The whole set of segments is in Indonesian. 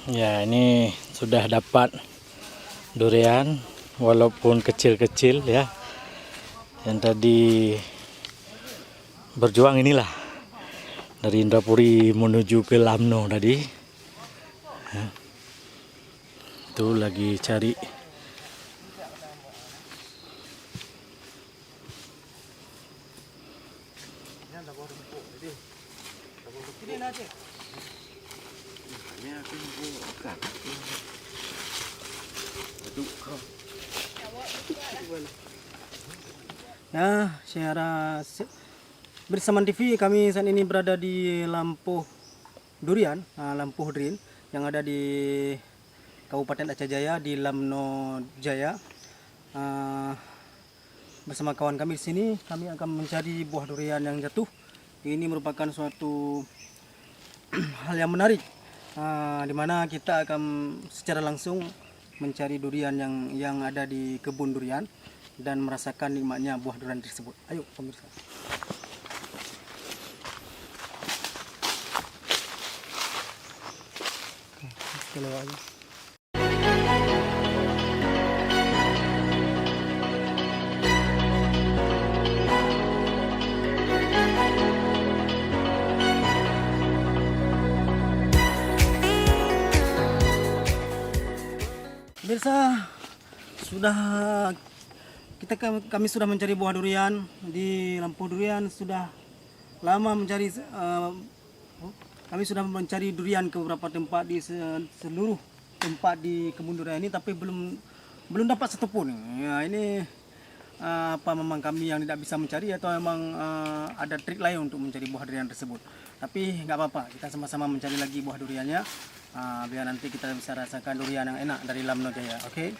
Ya, ini sudah dapat durian walaupun kecil-kecil ya. Yang tadi berjuang inilah dari Indrapuri menuju ke Lamno tadi. Ya. Itu lagi cari. Ya, secara bersama TV kami saat ini berada di Lampuh Durian, Lampuh Durian yang ada di Kabupaten Aceh Jaya di Lamno Jaya. Bersama kawan kami di sini, kami akan mencari buah durian yang jatuh. Ini merupakan suatu hal yang menarik, di mana kita akan secara langsung mencari durian yang ada di kebun durian dan merasakan nikmatnya buah durian tersebut. Ayo pemirsa. Kita lewat aja. Pemirsa, kami sudah mencari buah durian di Lampuh Durian. Sudah lama mencari, kami sudah mencari durian ke beberapa tempat di seluruh tempat di kebun durian ini, tapi belum dapat satupun. Ya, ini apa memang kami yang tidak bisa mencari atau memang ada trik lain untuk mencari buah durian tersebut. Tapi nggak apa-apa, kita sama-sama mencari lagi buah duriannya, biar nanti kita bisa rasakan durian yang enak dari Lamno Jaya. Oke?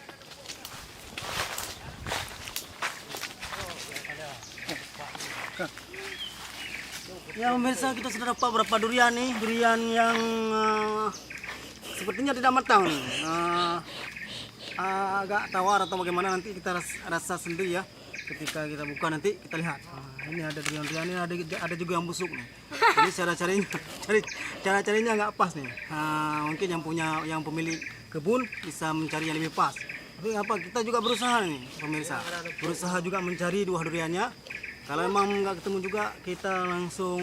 Ya pemirsa, kita sudah dapat beberapa durian nih, durian yang sepertinya tidak matang nih. Agak tawar atau bagaimana, nanti kita rasa sendiri ya. Ketika kita buka nanti kita lihat. Ini ada durian-durian, ini ada juga yang busuk nih. Jadi cara carinya nggak pas nih. Mungkin yang pemilik kebun bisa mencari yang lebih pas. Tapi apa, kita juga berusaha nih pemirsa, berusaha juga mencari buah duriannya. Kalau memang nggak ketemu juga, kita langsung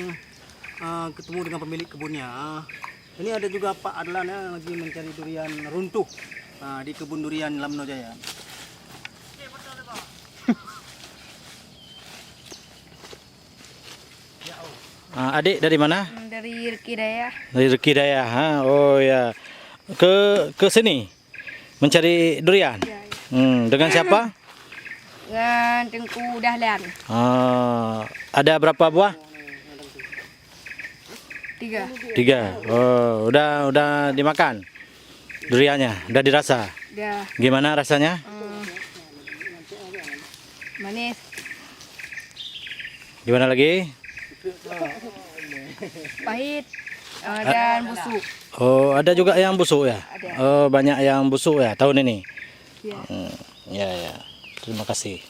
ketemu dengan pemilik kebunnya. Ini ada juga Pak Adlan ya, lagi mencari durian runtuh di kebun durian Lamno Jaya. Adik dari mana? Dari Reki Daya. Dari Reki Daya. Oh ya. Ke sini mencari durian. Ya, ya. Dengan siapa? Dengan Tengku Dahlan. Ada berapa buah? 3. 3. Oh, udah dimakan duriannya, udah dirasa. Dah. Gimana rasanya? Manis. Gimana lagi? Pahit. Dan busuk. Oh, ada juga yang busuk ya? Ada. Oh, banyak yang busuk ya tahun ini. Ya. Ya, ya. Terima kasih.